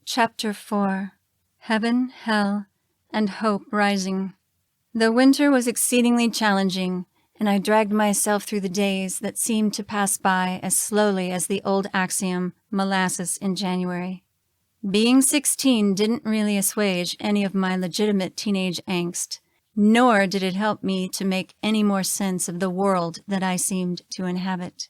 Chapter 4. Heaven, Hell, and Hope Rising. The winter was exceedingly challenging, and I dragged myself through the days that seemed to pass by as slowly as the old axiom, molasses in January. Being 16 didn't really assuage any of my legitimate teenage angst, nor did it help me to make any more sense of the world that I seemed to inhabit.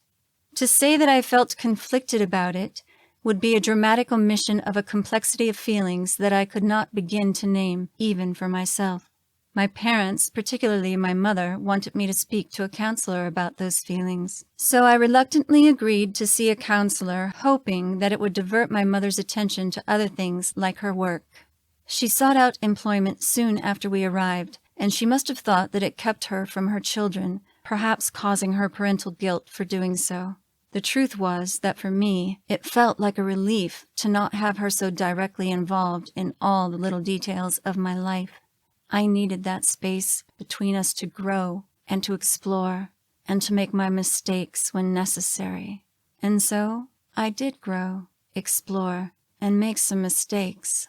To say that I felt conflicted about it would be a dramatic omission of a complexity of feelings that I could not begin to name even for myself. My parents, particularly my mother, wanted me to speak to a counselor about those feelings. So I reluctantly agreed to see a counselor, hoping that it would divert my mother's attention to other things like her work. She sought out employment soon after we arrived, and she must have thought that it kept her from her children, perhaps causing her parental guilt for doing so. The truth was that for me, it felt like a relief to not have her so directly involved in all the little details of my life. I needed that space between us to grow and to explore and to make my mistakes when necessary. And so I did grow, explore, and make some mistakes.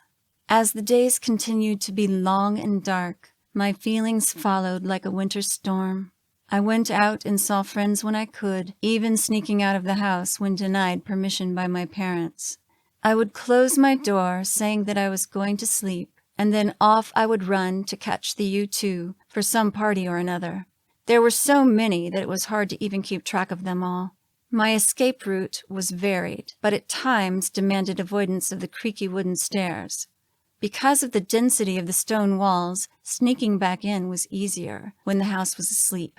As the days continued to be long and dark, my feelings followed like a winter storm. I went out and saw friends when I could, even sneaking out of the house when denied permission by my parents. I would close my door, saying that I was going to sleep, and then off I would run to catch the U2 for some party or another. There were so many that it was hard to even keep track of them all. My escape route was varied, but at times demanded avoidance of the creaky wooden stairs. Because of the density of the stone walls, sneaking back in was easier when the house was asleep.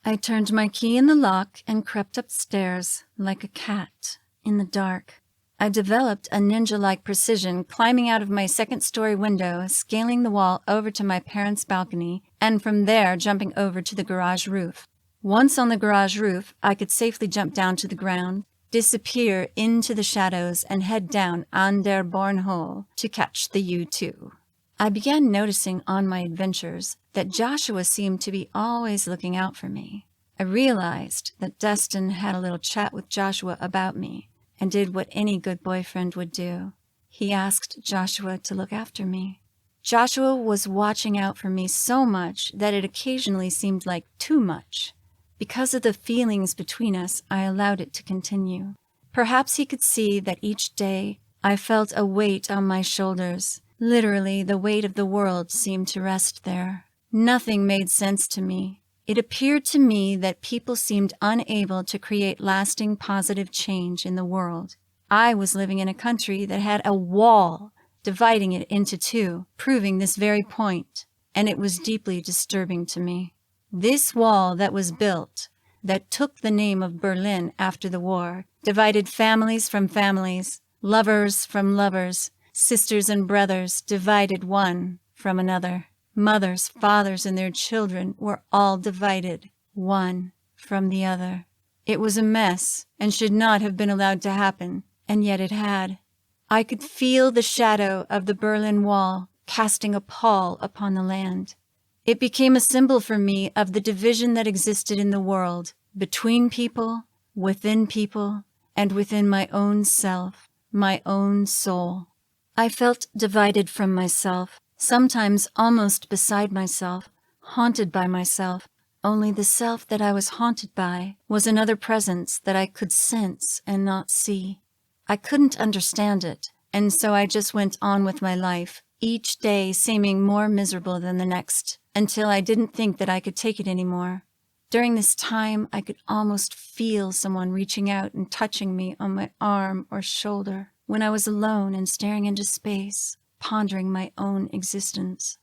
I turned my key in the lock and crept upstairs like a cat in the dark. I developed a ninja-like precision, climbing out of my second-story window, scaling the wall over to my parents' balcony, and from there jumping over to the garage roof. Once on the garage roof, I could safely jump down to the ground, disappear into the shadows, and head down an der Bornhole to catch the U2. I began noticing on my adventures that Joshua seemed to be always looking out for me. I realized that Destin had a little chat with Joshua about me and did what any good boyfriend would do. He asked Joshua to look after me. Joshua was watching out for me so much that it occasionally seemed like too much. Because of the feelings between us, I allowed it to continue. Perhaps he could see that each day I felt a weight on my shoulders. Literally, the weight of the world seemed to rest there. Nothing made sense to me. It appeared to me that people seemed unable to create lasting positive change in the world. I was living in a country that had a wall dividing it into two, proving this very point, and it was deeply disturbing to me. This wall that was built, that took the name of Berlin after the war, divided families from families, lovers from lovers, sisters and brothers divided one from another. Mothers, fathers, and their children were all divided, one from the other. It was a mess and should not have been allowed to happen, and yet it had. I could feel the shadow of the Berlin Wall casting a pall upon the land. It became a symbol for me of the division that existed in the world, between people, and within my own self, my own soul. I felt divided from myself, sometimes almost beside myself, haunted by myself. Only the self that I was haunted by was another presence that I could sense and not see. I couldn't understand it, and so I just went on with my life, each day seeming more miserable than the next, until I didn't think that I could take it anymore. During this time, I could almost feel someone reaching out and touching me on my arm or shoulder when I was alone and staring into space, pondering my own existence.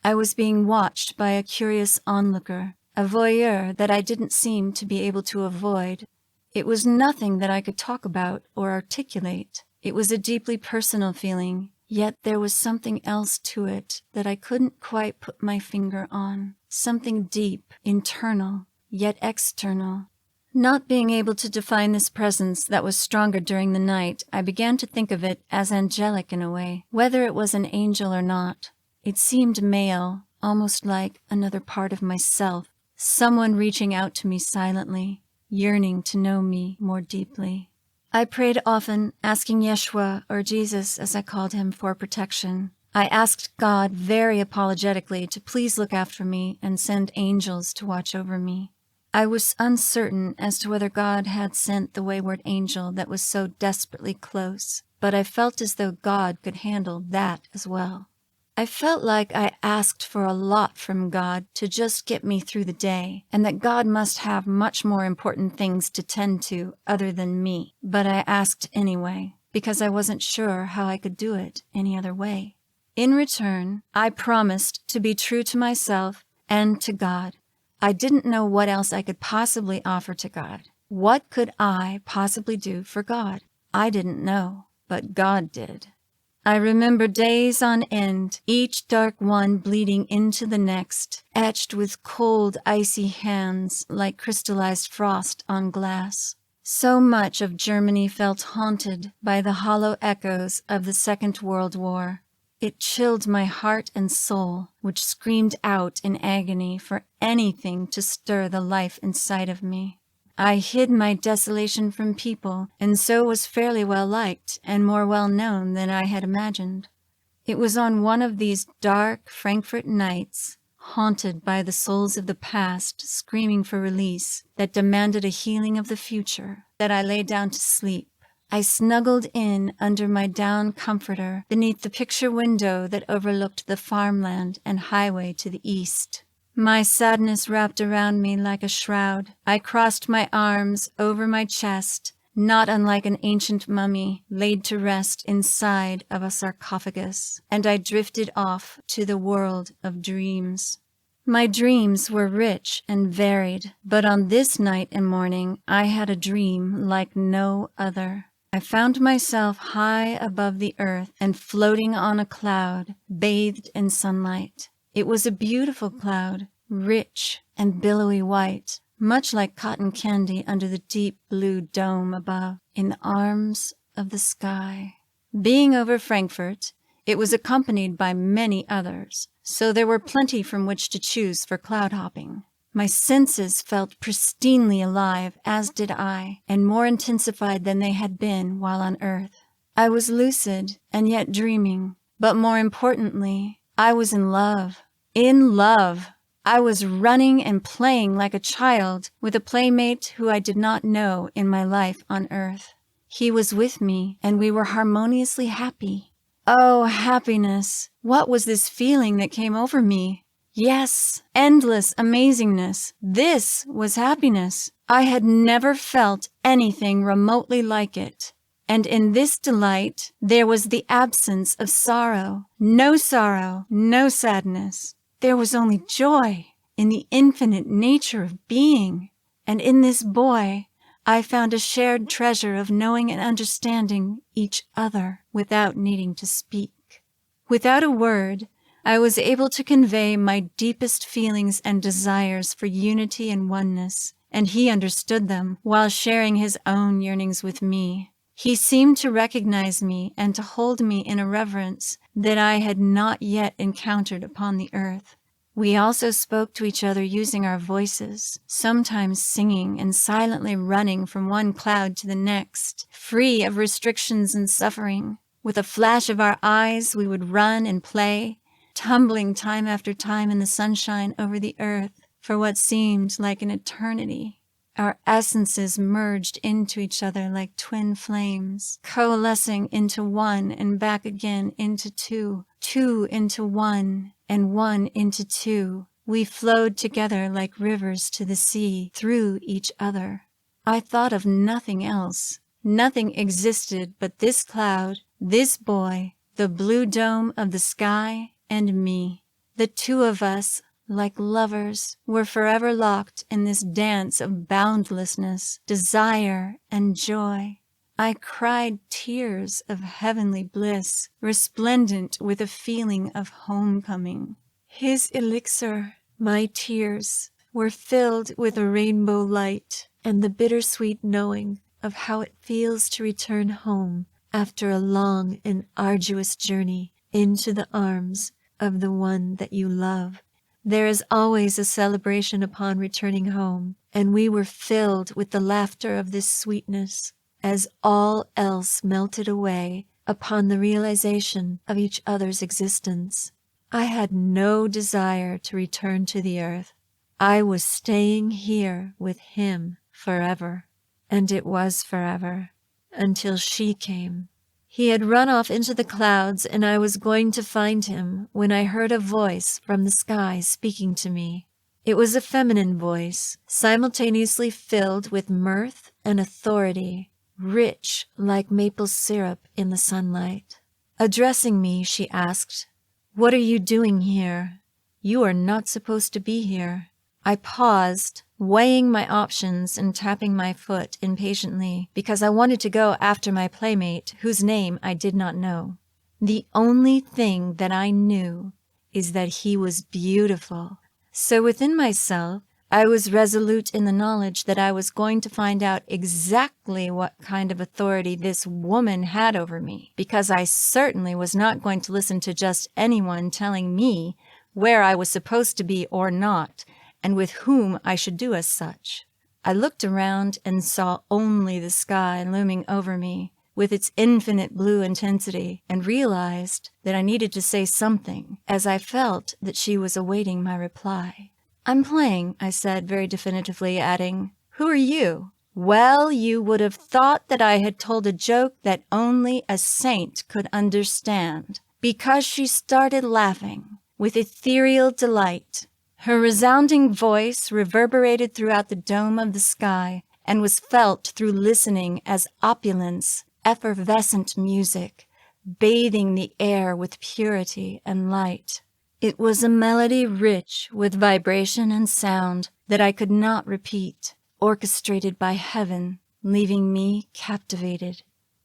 I was being watched by a curious onlooker, a voyeur that I didn't seem to be able to avoid. It was nothing that I could talk about or articulate. It was a deeply personal feeling, yet there was something else to it that I couldn't quite put my finger on. Something deep, internal, yet external. Not being able to define this presence that was stronger during the night, I began to think of it as angelic in a way, whether it was an angel or not. It seemed male, almost like another part of myself, someone reaching out to me silently, yearning to know me more deeply. I prayed often, asking Yeshua, or Jesus as I called him, for protection. I asked God very apologetically to please look after me and send angels to watch over me. I was uncertain as to whether God had sent the wayward angel that was so desperately close, but I felt as though God could handle that as well. I felt like I asked for a lot from God to just get me through the day, and that God must have much more important things to tend to other than me. But I asked anyway, because I wasn't sure how I could do it any other way. In return, I promised to be true to myself and to God. I didn't know what else I could possibly offer to God. What could I possibly do for God? I didn't know, but God did. I remember days on end, each dark one bleeding into the next, etched with cold, icy hands like crystallized frost on glass. So much of Germany felt haunted by the hollow echoes of the Second World War. It chilled my heart and soul, which screamed out in agony for anything to stir the life inside of me. I hid my desolation from people, and so was fairly well liked and more well known than I had imagined. It was on one of these dark Frankfurt nights, haunted by the souls of the past screaming for release that demanded a healing of the future, that I lay down to sleep. I snuggled in under my down comforter beneath the picture window that overlooked the farmland and highway to the east. My sadness wrapped around me like a shroud. I crossed my arms over my chest, not unlike an ancient mummy laid to rest inside of a sarcophagus, and I drifted off to the world of dreams. My dreams were rich and varied, but on this night and morning I had a dream like no other. I found myself high above the earth and floating on a cloud, bathed in sunlight. It was a beautiful cloud, rich and billowy white, much like cotton candy under the deep blue dome above, in the arms of the sky. Being over Frankfurt, it was accompanied by many others, so there were plenty from which to choose for cloud hopping. My senses felt pristinely alive, as did I, and more intensified than they had been while on earth. I was lucid and yet dreaming, but more importantly, I was in love. In love! I was running and playing like a child with a playmate who I did not know in my life on earth. He was with me, and we were harmoniously happy. Oh, happiness! What was this feeling that came over me? Yes, endless amazingness. This was happiness. I had never felt anything remotely like it. And in this delight, there was the absence of sorrow, no sadness. There was only joy in the infinite nature of being. And in this boy, I found a shared treasure of knowing and understanding each other without needing to speak. Without a word, I was able to convey my deepest feelings and desires for unity and oneness, and he understood them while sharing his own yearnings with me. He seemed to recognize me and to hold me in a reverence that I had not yet encountered upon the earth. We also spoke to each other using our voices, sometimes singing and silently running from one cloud to the next, free of restrictions and suffering. With a flash of our eyes, we would run and play, tumbling time after time in the sunshine over the earth for what seemed like an eternity. Our essences merged into each other like twin flames, coalescing into one and back again into two, two into one, and one into two. We flowed together like rivers to the sea through each other. I thought of nothing else. Nothing existed but this cloud, this boy, the blue dome of the sky, and me. The two of us, like lovers, were forever locked in this dance of boundlessness, desire, and joy. I cried tears of heavenly bliss, resplendent with a feeling of homecoming. His elixir, my tears, were filled with a rainbow light and the bittersweet knowing of how it feels to return home after a long and arduous journey into the arms of the one that you love. There is always a celebration upon returning home, and we were filled with the laughter of this sweetness. as all else melted away upon the realization of each other's existence. I had no desire to return to the earth. I was staying here with him forever. And it was forever, until she came. He had run off into the clouds, and I was going to find him when I heard a voice from the sky speaking to me. It was a feminine voice, simultaneously filled with mirth and authority, rich like maple syrup in the sunlight. Addressing me, she asked, "What are you doing here? You are not supposed to be here." I paused, weighing my options and tapping my foot impatiently because I wanted to go after my playmate, whose name I did not know. The only thing that I knew is that he was beautiful. So within myself, I was resolute in the knowledge that I was going to find out exactly what kind of authority this woman had over me, because I certainly was not going to listen to just anyone telling me where I was supposed to be or not, and with whom I should do as such. I looked around and saw only the sky looming over me, with its infinite blue intensity, and realized that I needed to say something, as I felt that she was awaiting my reply. "I'm playing," I said very definitively, adding, "Who are you?" Well, you would have thought that I had told a joke that only a saint could understand, because she started laughing with ethereal delight. Her resounding voice reverberated throughout the dome of the sky and was felt through listening as opulence, effervescent music, bathing the air with purity and light. It was a melody rich with vibration and sound that I could not repeat, orchestrated by heaven, leaving me captivated.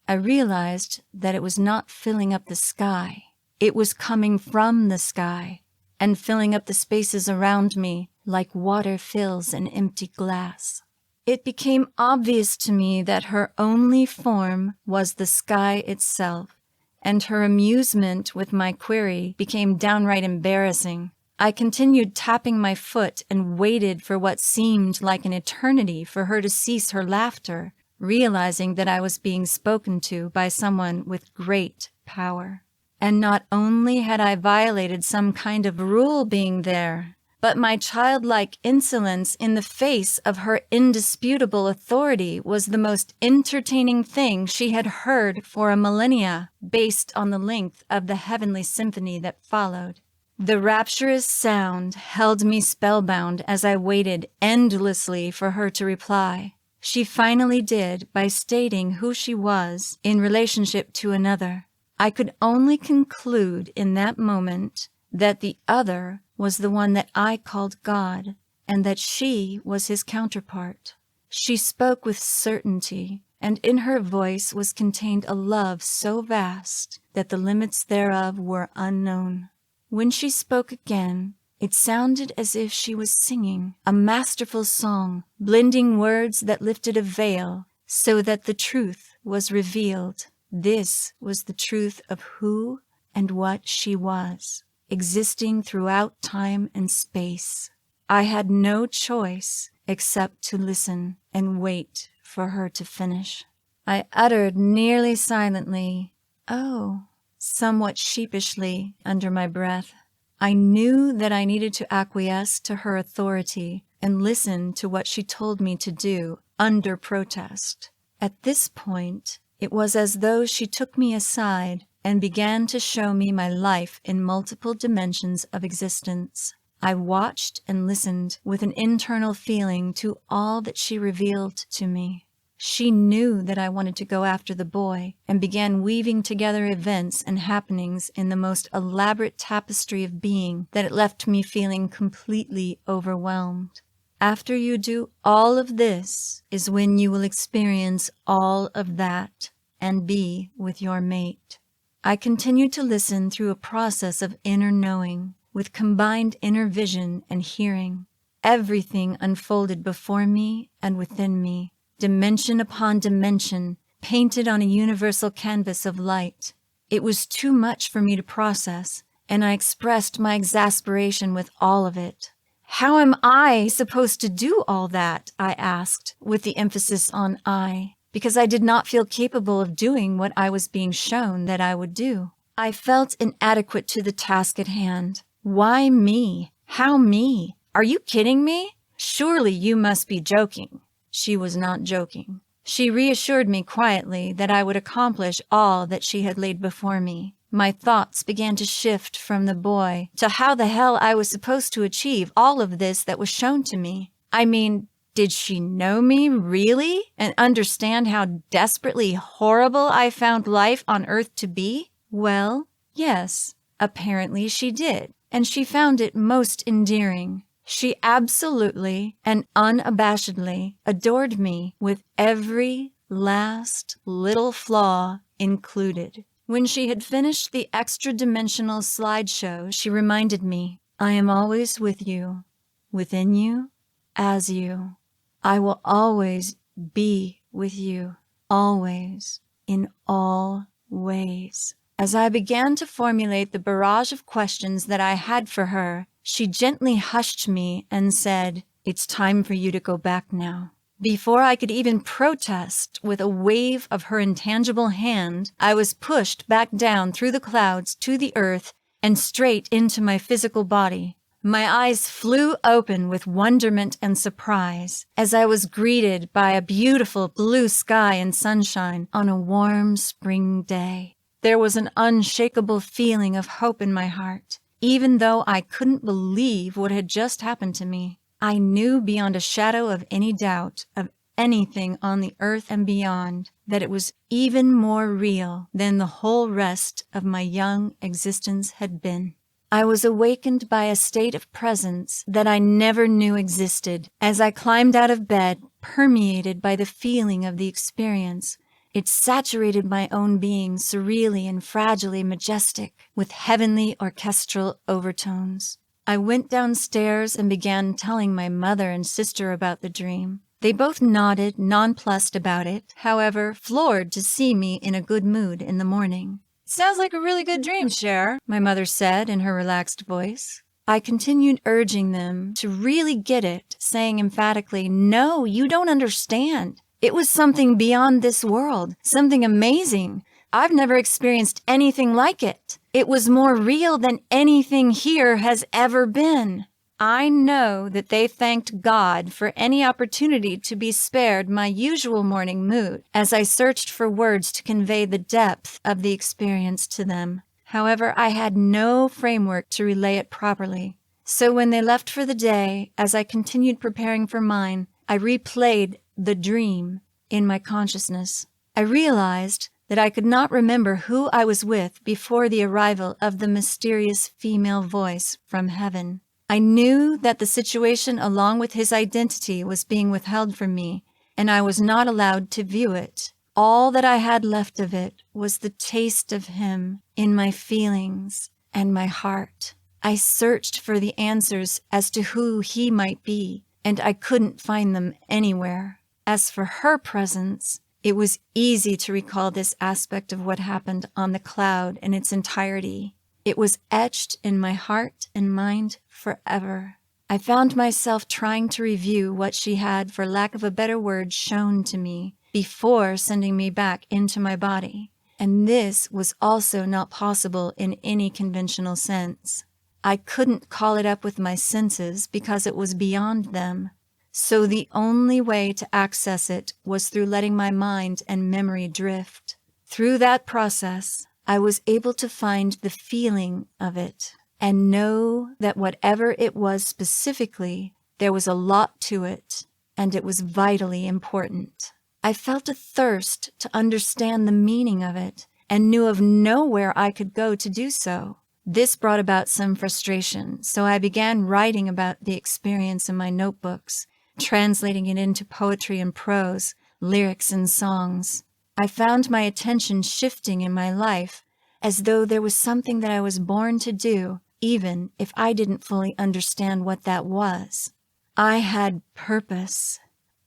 I realized that it was not filling up the sky. It was coming from the sky and filling up the spaces around me like water fills an empty glass. It became obvious to me that her only form was the sky itself, and her amusement with my query became downright embarrassing. I continued tapping my foot and waited for what seemed like an eternity for her to cease her laughter, realizing that I was being spoken to by someone with great power. And not only had I violated some kind of rule being there, but my childlike insolence in the face of her indisputable authority was the most entertaining thing she had heard for a millennia, based on the length of the heavenly symphony that followed. The rapturous sound held me spellbound as I waited endlessly for her to reply. She finally did by stating who she was in relationship to another. I could only conclude in that moment that the other was the one that I called God, and that she was his counterpart. She spoke with certainty, and in her voice was contained a love so vast that the limits thereof were unknown. When she spoke again, it sounded as if she was singing a masterful song, blending words that lifted a veil so that the truth was revealed. This was the truth of who and what she was, existing throughout time and space. I had no choice except to listen and wait for her to finish. I uttered nearly silently, "Oh," somewhat sheepishly under my breath. I knew that I needed to acquiesce to her authority and listen to what she told me to do under protest. At this point, it was as though she took me aside and began to show me my life in multiple dimensions of existence. I watched and listened with an internal feeling to all that she revealed to me. She knew that I wanted to go after the boy and began weaving together events and happenings in the most elaborate tapestry of being that it left me feeling completely overwhelmed. After you do all of this is when you will experience all of that and be with your mate. I continued to listen through a process of inner knowing, with combined inner vision and hearing. Everything unfolded before me and within me, dimension upon dimension, painted on a universal canvas of light. It was too much for me to process, and I expressed my exasperation with all of it. "How am I supposed to do all that?" I asked, with the emphasis on I. because I did not feel capable of doing what I was being shown that I would do. I felt inadequate to the task at hand. Why me? How me? Are you kidding me? Surely you must be joking. She was not joking. She reassured me quietly that I would accomplish all that she had laid before me. My thoughts began to shift from the boy to how the hell I was supposed to achieve all of this that was shown to me. I mean, did she know me, really, and understand how desperately horrible I found life on Earth to be? Well, yes, apparently she did, and she found it most endearing. She absolutely and unabashedly adored me with every last little flaw included. When she had finished the extra-dimensional slideshow, she reminded me, I am always with you, within you, as you. I will always be with you, always, in all ways. As I began to formulate the barrage of questions that I had for her, she gently hushed me and said, "It's time for you to go back now." Before I could even protest, with a wave of her intangible hand, I was pushed back down through the clouds to the earth and straight into my physical body. My eyes flew open with wonderment and surprise as I was greeted by a beautiful blue sky and sunshine on a warm spring day. There was an unshakable feeling of hope in my heart, even though I couldn't believe what had just happened to me. I knew beyond a shadow of any doubt of anything on the earth and beyond that it was even more real than the whole rest of my young existence had been. I was awakened by a state of presence that I never knew existed as I climbed out of bed, permeated by the feeling of the experience. It saturated my own being, surreally and fragilely majestic, with heavenly orchestral overtones. I went downstairs and began telling my mother and sister about the dream. They both nodded, nonplussed about it, however, floored to see me in a good mood in the morning. "Sounds like a really good dream, Cher," my mother said in her relaxed voice. I continued urging them to really get it, saying emphatically, "No, you don't understand. It was something beyond this world, something amazing. I've never experienced anything like it. It was more real than anything here has ever been." I know that they thanked God for any opportunity to be spared my usual morning mood as I searched for words to convey the depth of the experience to them. However, I had no framework to relay it properly. So when they left for the day, as I continued preparing for mine, I replayed the dream in my consciousness. I realized that I could not remember who I was with before the arrival of the mysterious female voice from heaven. I knew that the situation along with his identity was being withheld from me, and I was not allowed to view it. All that I had left of it was the taste of him in my feelings and my heart. I searched for the answers as to who he might be, and I couldn't find them anywhere. As for her presence, it was easy to recall this aspect of what happened on the cloud in its entirety. It was etched in my heart and mind forever. I found myself trying to review what she had, for lack of a better word, shown to me before sending me back into my body. And this was also not possible in any conventional sense. I couldn't call it up with my senses because it was beyond them. So the only way to access it was through letting my mind and memory drift. Through that process, I was able to find the feeling of it and know that whatever it was specifically, there was a lot to it, and it was vitally important. I felt a thirst to understand the meaning of it and knew of nowhere I could go to do so. This brought about some frustration, so I began writing about the experience in my notebooks, translating it into poetry and prose, lyrics and songs. I found my attention shifting in my life as though there was something that I was born to do, even if I didn't fully understand what that was. I had purpose.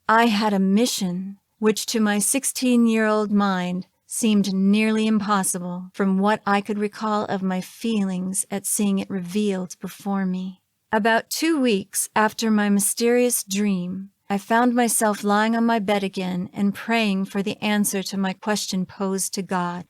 I had a mission, which to my 16-year-old mind seemed nearly impossible from what I could recall of my feelings at seeing it revealed before me. About 2 weeks after my mysterious dream, I found myself lying on my bed again and praying for the answer to my question posed to God.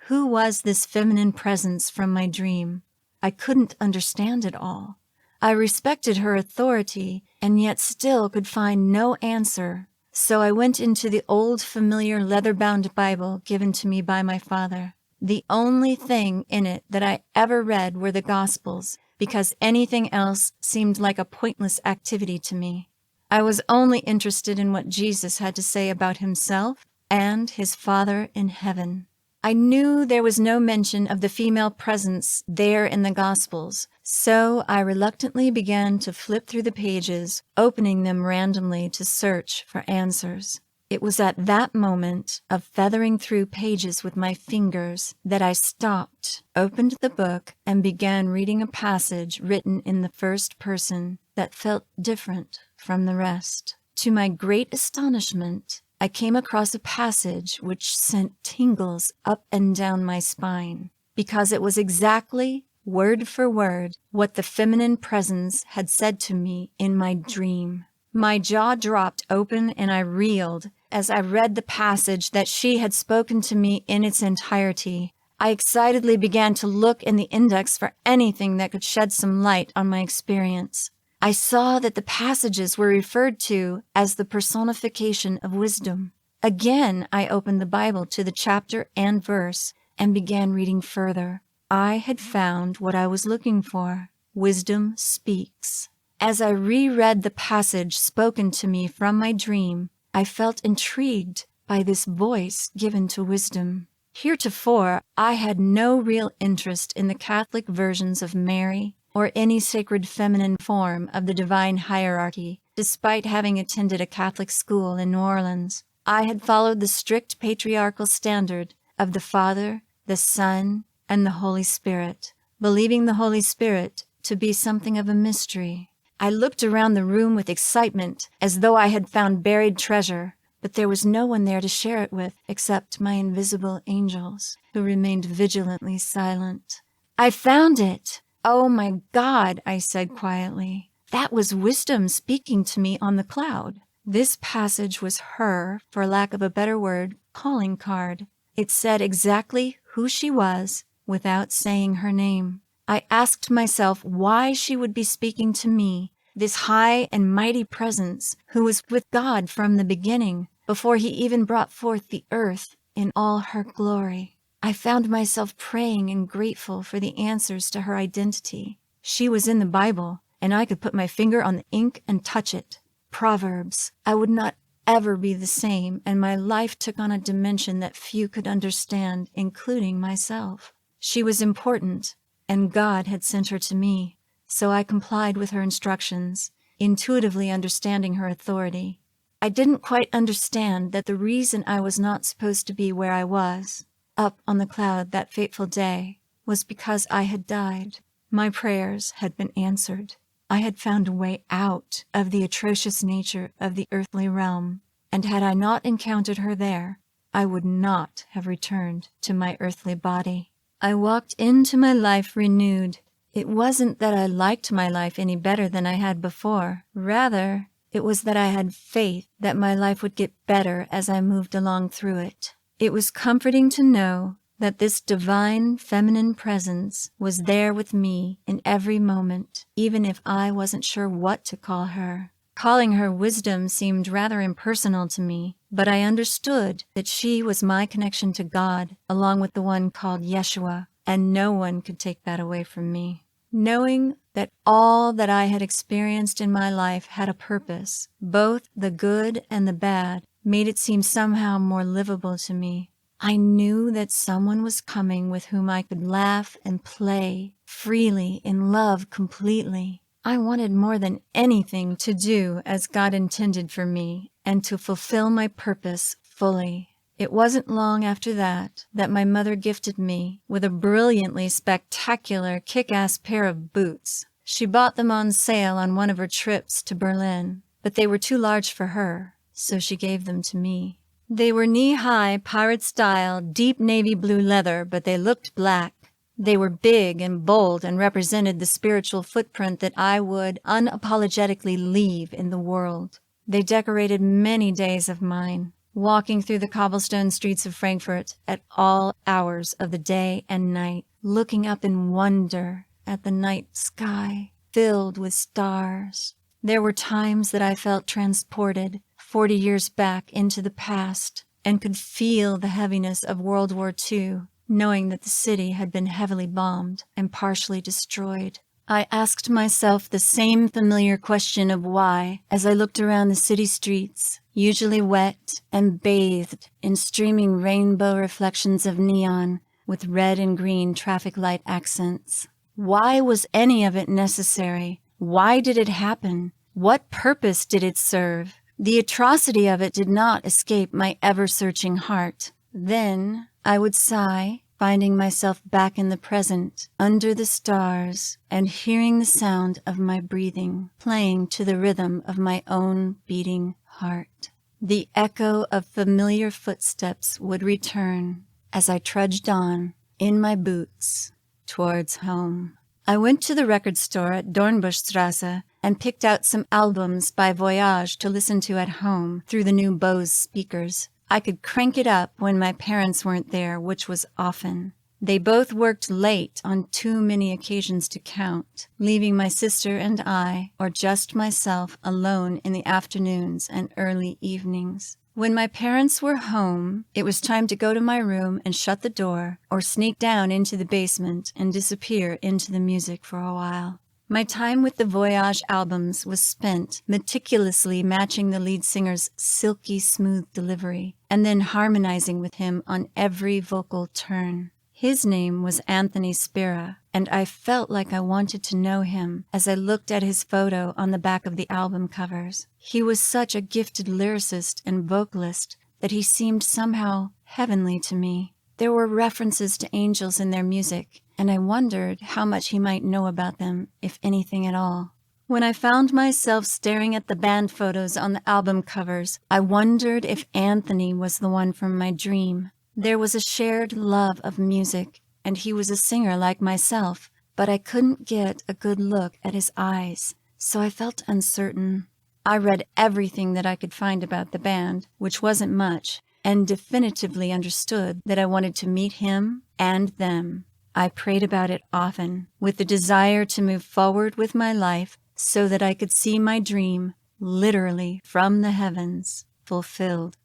Who was this feminine presence from my dream? I couldn't understand it all. I respected her authority and yet still could find no answer. So I went into the old familiar leather-bound Bible given to me by my father. The only thing in it that I ever read were the Gospels, because anything else seemed like a pointless activity to me. I was only interested in what Jesus had to say about himself and his Father in heaven. I knew there was no mention of the female presence there in the Gospels, so I reluctantly began to flip through the pages, opening them randomly to search for answers. It was at that moment of feathering through pages with my fingers that I stopped, opened the book, and began reading a passage written in the first person that felt different from the rest. To my great astonishment, I came across a passage which sent tingles up and down my spine, because it was exactly, word for word, what the feminine presence had said to me in my dream. My jaw dropped open and I reeled as I read the passage that she had spoken to me in its entirety. I excitedly began to look in the index for anything that could shed some light on my experience. I saw that the passages were referred to as the personification of wisdom. Again, I opened the Bible to the chapter and verse and began reading further. I had found what I was looking for. Wisdom speaks. As I reread the passage spoken to me from my dream, I felt intrigued by this voice given to wisdom. Heretofore, I had no real interest in the Catholic versions of Mary or any sacred feminine form of the divine hierarchy, despite having attended a Catholic school in New Orleans. I had followed the strict patriarchal standard of the Father, the Son, and the Holy Spirit, believing the Holy Spirit to be something of a mystery. I looked around the room with excitement, as though I had found buried treasure, but there was no one there to share it with except my invisible angels, who remained vigilantly silent. I found it! Oh my God, I said quietly. That was wisdom speaking to me on the cloud. This passage was her, for lack of a better word, calling card. It said exactly who she was without saying her name. I asked myself why she would be speaking to me, this high and mighty presence who was with God from the beginning, before he even brought forth the earth in all her glory. I found myself praying and grateful for the answers to her identity. She was in the Bible, and I could put my finger on the ink and touch it. Proverbs. I would not ever be the same, and my life took on a dimension that few could understand, including myself. She was important, and God had sent her to me, so I complied with her instructions, intuitively understanding her authority. I didn't quite understand that the reason I was not supposed to be where I was, up on the cloud that fateful day, was because I had died. My prayers had been answered. I had found a way out of the atrocious nature of the earthly realm, and had I not encountered her there, I would not have returned to my earthly body. I walked into my life renewed. It wasn't that I liked my life any better than I had before. Rather, it was that I had faith that my life would get better as I moved along through it. It was comforting to know that this divine feminine presence was there with me in every moment, even if I wasn't sure what to call her. Calling her wisdom seemed rather impersonal to me, but I understood that she was my connection to God, along with the one called Yeshua, and no one could take that away from me. Knowing that all that I had experienced in my life had a purpose, both the good and the bad, made it seem somehow more livable to me. I knew that someone was coming with whom I could laugh and play freely in love completely. I wanted more than anything to do as God intended for me and to fulfill my purpose fully. It wasn't long after that my mother gifted me with a brilliantly spectacular kick-ass pair of boots. She bought them on sale on one of her trips to Berlin, but they were too large for her, so she gave them to me. They were knee-high, pirate-style, deep navy blue leather, but they looked black. They were big and bold and represented the spiritual footprint that I would unapologetically leave in the world. They decorated many days of mine, walking through the cobblestone streets of Frankfurt at all hours of the day and night, looking up in wonder at the night sky filled with stars. There were times that I felt transported 40 years back into the past and could feel the heaviness of World War II, knowing that the city had been heavily bombed and partially destroyed. I asked myself the same familiar question of why as I looked around the city streets, usually wet and bathed in streaming rainbow reflections of neon with red and green traffic light accents. Why was any of it necessary? Why did it happen? What purpose did it serve? The atrocity of it did not escape my ever-searching heart. Then I would sigh, finding myself back in the present, under the stars, and hearing the sound of my breathing, playing to the rhythm of my own beating heart. The echo of familiar footsteps would return as I trudged on, in my boots, towards home. I went to the record store at Dornbuschstrasse and picked out some albums by Voyage to listen to at home through the new Bose speakers. I could crank it up when my parents weren't there, which was often. They both worked late on too many occasions to count, leaving my sister and I, or just myself, alone in the afternoons and early evenings. When my parents were home, it was time to go to my room and shut the door, or sneak down into the basement and disappear into the music for a while. My time with the Voyage albums was spent meticulously matching the lead singer's silky smooth delivery, and then harmonizing with him on every vocal turn. His name was Anthony Spira, and I felt like I wanted to know him as I looked at his photo on the back of the album covers. He was such a gifted lyricist and vocalist that he seemed somehow heavenly to me. There were references to angels in their music, and I wondered how much he might know about them, if anything at all. When I found myself staring at the band photos on the album covers, I wondered if Anthony was the one from my dream. There was a shared love of music, and he was a singer like myself, but I couldn't get a good look at his eyes, so I felt uncertain. I read everything that I could find about the band, which wasn't much, and definitively understood that I wanted to meet him and them. I prayed about it often, with the desire to move forward with my life so that I could see my dream, literally from the heavens, fulfilled.